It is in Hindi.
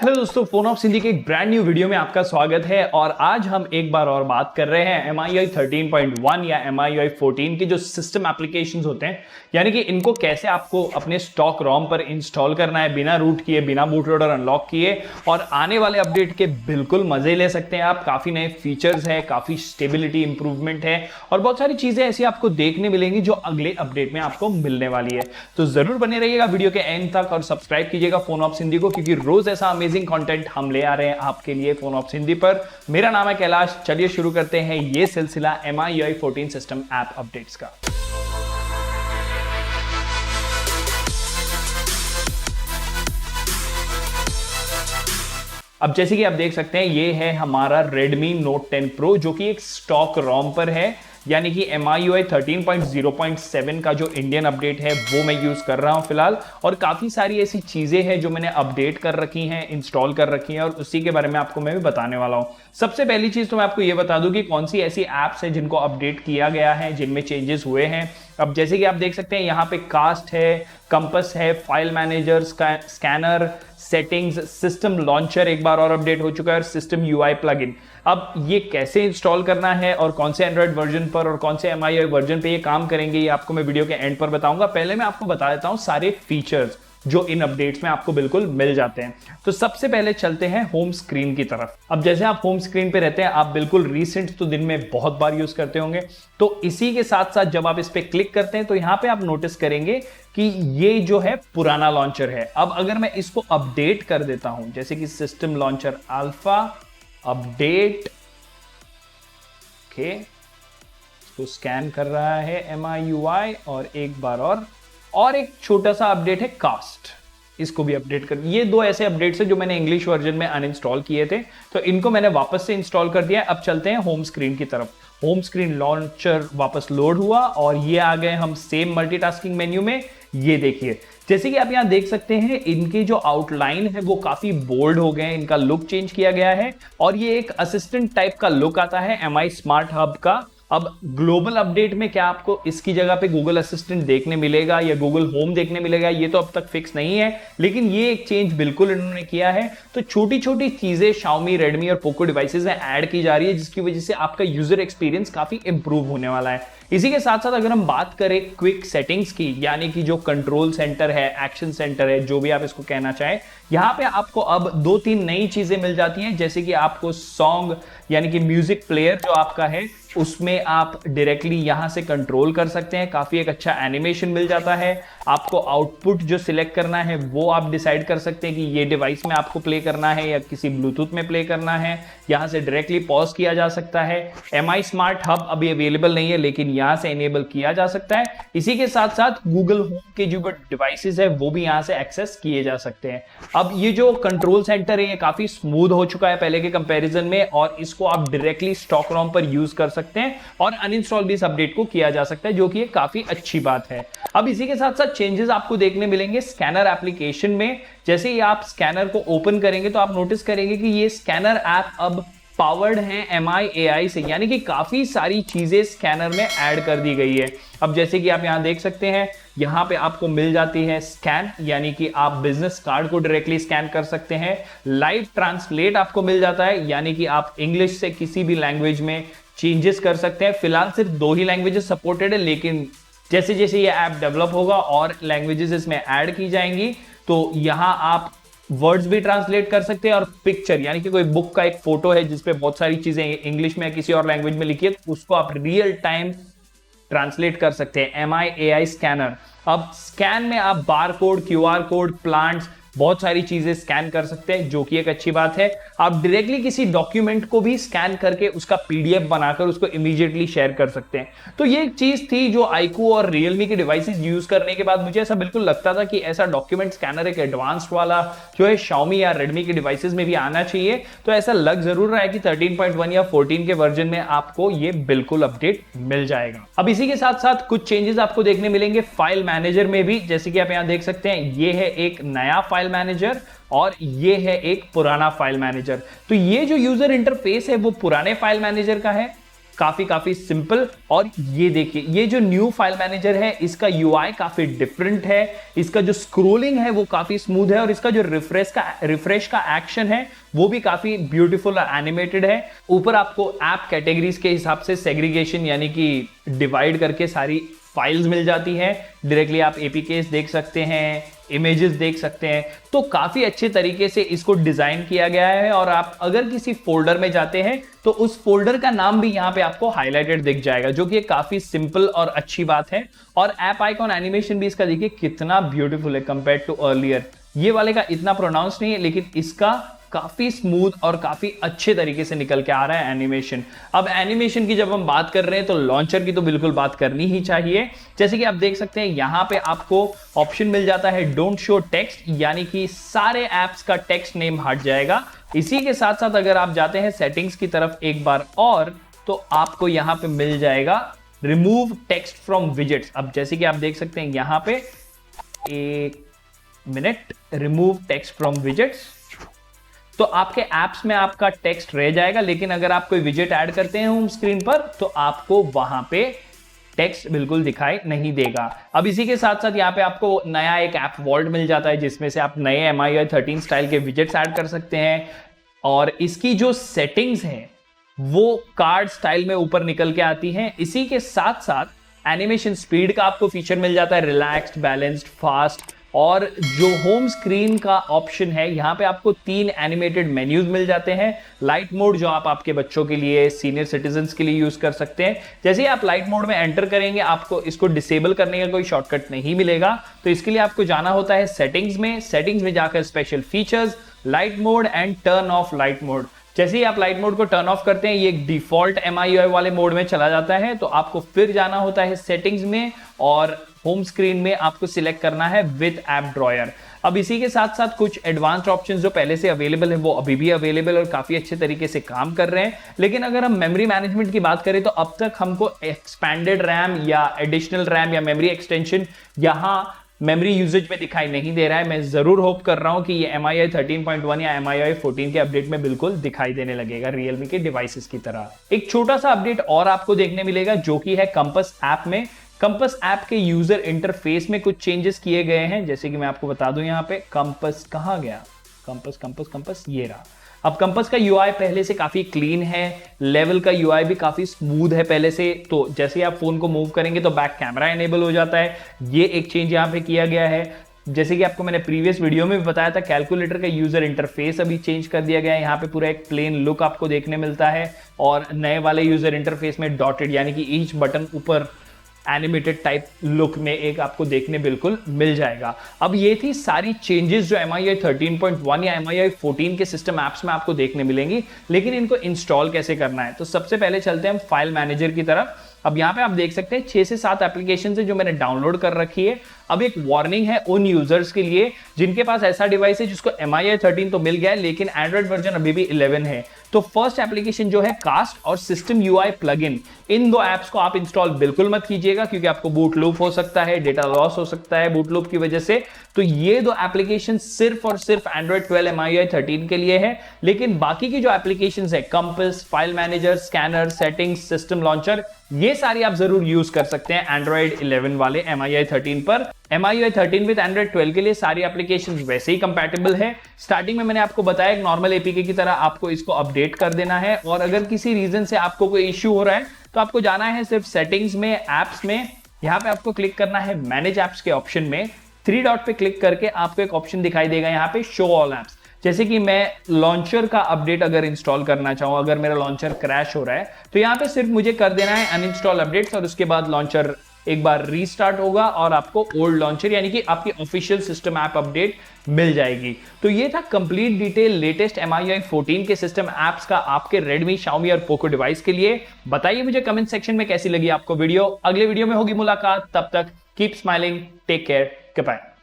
हेलो दोस्तों, फोन ऑफ सिंधी के एक ब्रांड न्यू वीडियो में आपका स्वागत है। और आज हम एक बार और बात कर रहे हैं MIUI 13.1 या MIUI 14 के जो सिस्टम एप्लीकेशंस होते हैं, यानी कि इनको कैसे आपको अपने स्टॉक रोम पर इंस्टॉल करना है बिना रूट किए, बिना बूट लोडर अनलॉक किए, और आने वाले अपडेट के बिल्कुल मजे ले सकते हैं आप। काफी नए फीचर्स है, काफी स्टेबिलिटी इंप्रूवमेंट है और बहुत सारी चीजें ऐसी आपको देखने मिलेंगी जो अगले अपडेट में आपको मिलने वाली है। तो जरूर बने रहिएगा वीडियो के एंड तक और सब्सक्राइब कीजिएगा फोन ऑफ सिंधी को, क्योंकि रोज ऐसा अमेजिंग कंटेंट हम ले आ रहे हैं आपके लिए फोन ऑफ सिंधी पर। मेरा नाम है कैलाश। चलिए शुरू करते हैं ये सिलसिला MIUI 14 सिस्टम ऐप अपडेट्स का। अब जैसे कि आप देख सकते हैं, ये है हमारा Redmi Note 10 Pro जो कि एक स्टॉक रोम पर है, यानी कि MIUI 13.0.7 का जो इंडियन अपडेट है वो मैं यूज कर रहा हूं फिलहाल। और काफी सारी ऐसी चीजें हैं जो मैंने अपडेट कर रखी हैं, इंस्टॉल कर रखी हैं, और उसी के बारे में आपको मैं भी बताने वाला हूं। सबसे पहली चीज तो मैं आपको ये बता दूं कि कौन सी ऐसी एप्स है जिनको अपडेट किया गया है, जिनमें चेंजेस हुए हैं। अब जैसे कि आप देख सकते हैं, यहाँ पे कास्ट है, कंपस है, file manager, scanner, settings, system launcher एक बार और अपडेट हो चुका है, और सिस्टम UI प्लगइन। अब ये कैसे इंस्टॉल करना है और कौन से एंड्रॉइड वर्जन पर और कौन से MIUI वर्जन पे ये काम करेंगे, ये आपको मैं वीडियो के एंड पर बताऊंगा। पहले मैं आपको बता देता हूं सारे फीचर्स जो इन अपडेट्स में आपको बिल्कुल मिल जाते हैं। तो सबसे पहले चलते हैं होम स्क्रीन की तरफ। अब जैसे आप होम स्क्रीन पे रहते हैं, आप बिल्कुल रीसेंट तो दिन में बहुत बार यूज करते होंगे, तो इसी के साथ साथ जब आप इस पे क्लिक करते हैं तो यहां पे आप नोटिस करेंगे कि ये जो है पुराना लॉन्चर है। अब अगर मैं इसको अपडेट कर देता हूं, जैसे कि system launcher alpha update, okay, इसको स्कैन कर रहा है MIUI, और एक बार और एक छोटा सा अपडेट है कास्ट, इसको भी अपडेट कर। ये दो ऐसे अपडेट्स हैं जो मैंने इंग्लिश वर्जन में अनइंस्टॉल किए थे, तो इनको मैंने वापस से इंस्टॉल कर दिया। अब चलते हैं होम स्क्रीन की तरफ। होम स्क्रीन लॉन्चर वापस लोड हुआ और ये आ गए हम सेम मल्टीटास्किंग मेन्यू में। ये देखिए, जैसे कि आप यहां देख सकते हैं, इनके जो आउटलाइन है वो काफी बोल्ड हो गए हैं, इनका लुक चेंज किया गया है, और ये एक असिस्टेंट टाइप का लुक आता है MI स्मार्ट हब का। अब ग्लोबल अपडेट में क्या आपको इसकी जगह पे गूगल असिस्टेंट देखने मिलेगा या गूगल होम देखने मिलेगा, ये तो अब तक फिक्स नहीं है, लेकिन ये एक चेंज बिल्कुल इन्होंने किया है। तो छोटी छोटी चीजें Xiaomi, Redmi और Poco डिवाइसेस में ऐड की जा रही है, जिसकी वजह से आपका यूजर एक्सपीरियंस काफी इंप्रूव होने वाला है। इसी के साथ साथ अगर हम बात करें क्विक सेटिंग्स की, यानी कि जो कंट्रोल सेंटर है, एक्शन सेंटर है, जो भी आप इसको कहना चाहें, यहां पे आपको अब 2-3 नई चीजें मिल जाती हैं। जैसे कि आपको सॉन्ग यानी कि म्यूजिक प्लेयर जो आपका है, उसमें आप डायरेक्टली यहां से कंट्रोल कर सकते हैं। काफी एक अच्छा एनिमेशन मिल जाता है। आपको आउटपुट जो सिलेक्ट करना है वो आप डिसाइड कर सकते हैं कि ये डिवाइस में आपको प्ले करना है या किसी ब्लूटूथ में प्ले करना है। यहां से डायरेक्टली पॉज किया जा सकता है। MI स्मार्ट हब अभी अवेलेबल नहीं है, लेकिन यहां से एनेबल किया जा सकता है। इसी के साथ साथ गूगल होम के जो डिवाइसेस है वो भी यहां से एक्सेस किए जा सकते हैं। अब ये जो कंट्रोल सेंटर है ये काफी स्मूथ हो चुका है पहले के कंपैरिजन में, और इसको आप डायरेक्टली स्टॉक रोम पर यूज कर सकते हैं और अनइंस्टॉल भी इस अपडेट को किया जा सकता है, जो कि काफी अच्छी बात है। अब इसी के साथ साथ चेंजेस आपको देखने मिलेंगे स्कैनर एप्लीकेशन में। जैसे ही आप स्कैनर को ओपन करेंगे तो आप नोटिस करेंगे कि ये स्कैनर ऐप अब पावर्ड है MI AI से, यानी कि काफी सारी चीजें स्कैनर में ऐड कर दी गई है। अब जैसे कि आप यहां देख सकते हैं, यहां पे आपको मिल जाती है स्कैन, यानी कि आप बिजनेस कार्ड को डायरेक्टली स्कैन कर सकते हैं। लाइव ट्रांसलेट आपको मिल जाता है, यानी कि आप इंग्लिश से किसी भी लैंग्वेज में चेंजेस कर सकते हैं। फिलहाल सिर्फ 2 ही लैंग्वेजेस सपोर्टेड है, लेकिन जैसे जैसे ये ऐप डेवलप होगा और लैंग्वेजेस इसमें ऐड की जाएंगी, तो यहां आप वर्ड्स भी ट्रांसलेट कर सकते हैं, और पिक्चर यानी कि कोई बुक का एक फोटो है जिसपे बहुत सारी चीजें इंग्लिश में या किसी और लैंग्वेज में लिखी है, उसको आप रियल टाइम ट्रांसलेट कर सकते हैं। MI AI scanner. अब स्कैन में आप bar code, QR code, plants, बहुत सारी चीजें स्कैन कर सकते हैं, जो कि एक अच्छी बात है। आप डायरेक्टली किसी डॉक्यूमेंट को भी स्कैन करके उसका PDF बनाकर उसको इमीडिएटली शेयर कर सकते हैं। तो ये एक चीज थी जो iQOO और Realme के डिवाइसेस यूज करने के बाद मुझे ऐसा बिल्कुल लगता था कि ऐसा डॉक्यूमेंट स्कैनर एक एडवांस्ड वाला जो है Xiaomi या Redmi के डिवाइसेस में भी आना चाहिए। तो ऐसा लग जरूर रहा है कि 13.1 या 14 के वर्जन में आपको ये बिल्कुल अपडेट मिल जाएगा। अब इसी के साथ साथ कुछ चेंजेस आपको देखने मिलेंगे फाइल मैनेजर में भी। जैसे कि आप यहां देख सकते हैं, ये है एक नया फाइल मैनेजर और ये है एक पुराना फाइल मैनेजर। तो ये जो यूजर इंटरफेस है वो पुराने फाइल मैनेजर का है, काफी सिंपल। और ये देखिए, ये जो न्यू फाइल मैनेजर है इसका यूआई काफी डिफरेंट है, इसका जो स्क्रोलिंग है वो काफी स्मूथ है, और इसका जो रिफ्रेश का एक्शन है वो भी काफी ब्यूटीफुल और एनिमेटेड है। ऊपर आपको ऐप कैटेगरीज के हिसाब से सेग्रीगेशन यानी कि डिवाइड करके सारी फाइल्स मिल जाती हैं। डायरेक्टली आप एपीकेस देख सकते हैं, इमेजेस देख सकते हैं, तो काफी अच्छे तरीके से इसको डिजाइन किया गया है। और आप अगर किसी फोल्डर में जाते हैं तो उस फोल्डर का नाम भी यहां पे आपको हाईलाइटेड दिख जाएगा, जो कि काफी सिंपल और अच्छी बात है। और ऐप आइकॉन एनिमेशन भी इसका देखिए कितना ब्यूटीफुल है कंपेयर टू अर्लियर। ये वाले का इतना प्रोनाउंस नहीं है, लेकिन इसका काफी स्मूथ और काफी अच्छे तरीके से निकल के आ रहा है एनिमेशन। अब एनिमेशन की जब हम बात कर रहे हैं तो लॉन्चर की तो बिल्कुल बात करनी ही चाहिए। जैसे कि आप देख सकते हैं यहां पे आपको ऑप्शन मिल जाता है डोंट शो टेक्स्ट, यानी कि सारे एप्स का टेक्स्ट नेम हट जाएगा। इसी के साथ साथ अगर आप जाते हैं सेटिंग्स की तरफ एक बार और, तो आपको यहां पे मिल जाएगा रिमूव टेक्स्ट फ्रॉम विजेट्स। अब जैसे कि आप देख सकते हैं यहां पे, एक minute, remove text from widgets, तो आपके एप्स में आपका टेक्स्ट रह जाएगा, लेकिन अगर आप कोई विजेट ऐड करते हैं होम स्क्रीन पर तो आपको वहां पे टेक्स्ट बिल्कुल दिखाई नहीं देगा। अब इसी के साथ साथ यहाँ पे आपको नया एक ऐप वॉल्ट मिल जाता है, जिसमें से आप नए MIUI 13 स्टाइल के विजेट्स ऐड कर सकते हैं। और इसकी जो सेटिंग्स हैं वो कार्ड स्टाइल में ऊपर निकल के आती हैं। इसी के साथ साथ एनिमेशन स्पीड का आपको फीचर मिल जाता है, रिलैक्स्ड, बैलेंस्ड, फास्ट। और जो होम स्क्रीन का ऑप्शन है, यहां पे आपको 3 एनिमेटेड मेन्यूज मिल जाते हैं। लाइट मोड जो आप आपके बच्चों के लिए, सीनियर सिटीजन्स के लिए यूज कर सकते हैं। जैसे ही आप लाइट मोड में एंटर करेंगे आपको इसको डिसेबल करने का कोई शॉर्टकट नहीं मिलेगा, तो इसके लिए आपको जाना होता है सेटिंग्स में जाकर special features, light mode and turn off light mode. जैसे ही आप लाइट मोड को टर्न ऑफ करते हैं ये एक डिफॉल्ट MIUI वाले मोड में चला जाता है, तो आपको फिर जाना होता है सेटिंग्स में और होम स्क्रीन में आपको सिलेक्ट करना है विद ऐप ड्रॉयर। अब इसी के साथ साथ कुछ एडवांस्ड ऑप्शंस जो पहले से अवेलेबल है वो अभी भी अवेलेबल और काफी अच्छे तरीके से काम कर रहे हैं। लेकिन अगर हम मेमोरी मैनेजमेंट की बात करें तो अब तक हमको एक्सपैंडेड रैम या एडिशनल रैम या मेमोरी एक्सटेंशन यहां मेमोरी यूजेज में दिखाई नहीं दे रहा है। मैं जरूर होप कर रहा हूं कि ये MIUI 13.1 या MIUI 14 के अपडेट में बिल्कुल दिखाई देने लगेगा रियलमी के डिवाइसेस की तरह। एक छोटा सा अपडेट और आपको देखने मिलेगा जो कि है कंपस ऐप में। कंपस ऐप के यूजर इंटरफेस में कुछ चेंजेस किए गए हैं, जैसे कि मैं आपको बता दूं यहाँ पे कंपस कहाँ गया, कंपस ये रहा। अब कंपस का UI पहले से काफी क्लीन है, लेवल का UI भी काफी स्मूथ है पहले से। तो जैसे आप फोन को मूव करेंगे तो बैक कैमरा एनेबल हो जाता है, ये एक चेंज यहाँ पे किया गया है। जैसे कि आपको मैंने प्रीवियस वीडियो में भी बताया था, कैलकुलेटर का यूजर इंटरफेस अभी चेंज कर दिया गया है। यहाँ पे पूरा एक प्लेन लुक आपको देखने मिलता है, और नए वाले यूजर इंटरफेस में डॉटेड यानी कि ईच बटन ऊपर एनिमेटेड टाइप लुक में एक आपको देखने बिल्कुल मिल जाएगा। अब ये थी सारी चेंजेस जो MIUI 13.1 या MIUI 14 के सिस्टम एप्स में आपको देखने मिलेंगी। लेकिन इनको इंस्टॉल कैसे करना है, तो सबसे पहले चलते हैं हम फाइल मैनेजर की तरफ। अब यहाँ पे आप देख सकते हैं 6 से 7 एप्लीकेशन है जो मैंने डाउनलोड कर रखी है। अब एक वार्निंग है उन यूजर्स के लिए जिनके पास ऐसा डिवाइस है जिसको MIUI 13 तो मिल गया है लेकिन एंड्रॉइड वर्जन अभी भी 11 है। तो फर्स्ट एप्लीकेशन जो है कास्ट और सिस्टम UI प्लगइन, इन दो एप्स को आप इंस्टॉल बिल्कुल मत कीजिएगा, क्योंकि आपको बूट लूप हो सकता है, डेटा लॉस हो सकता है बूट लूप की वजह से। तो ये दो एप्लीकेशन सिर्फ और सिर्फ एंड्रॉइड 12 MIUI 13 के लिए है। लेकिन बाकी की जो एप्लीकेशंस है, compass, file manager, scanner, settings, system launcher, ये सारी आप जरूर यूज कर सकते हैं एंड्रॉइड 11 वाले MIUI 13 पर। MIUI 13 विद एंड्रॉइड 12 के लिए सारी एप्लीकेशंस वैसे ही कंपैटिबल है। स्टार्टिंग में मैंने आपको बताया एक नॉर्मल एपीके की तरह आपको इसको अपडेट कर देना है, और अगर किसी रीजन से आपको कोई इश्यू हो रहा है तो आपको जाना है सिर्फ सेटिंग्स में, एप्स में। यहाँ पे आपको क्लिक करना है मैनेज एप्स के ऑप्शन में, 3 डॉट पे क्लिक करके आपको एक ऑप्शन दिखाई देगा यहाँ पे शो ऑल एप्स। जैसे कि मैं लॉन्चर का अपडेट अगर इंस्टॉल करना चाहूँ, अगर मेरा लॉन्चर क्रैश हो रहा है तो यहाँ पे सिर्फ मुझे कर देना है अनइंस्टॉल अपडेट्स, और उसके बाद लॉन्चर एक बार रीस्टार्ट होगा और आपको ओल्ड लॉन्चर यानी कि आपकी ऑफिशियल सिस्टम ऐप अपडेट मिल जाएगी। तो ये था कंप्लीट डिटेल लेटेस्ट MIUI 14 के सिस्टम एप्स का आपके Redmi, Xiaomi और Poco डिवाइस के लिए। बताइए मुझे कमेंट सेक्शन में कैसी लगी आपको वीडियो। अगले वीडियो में होगी मुलाकात, तब तक keep smiling, take care, good bye.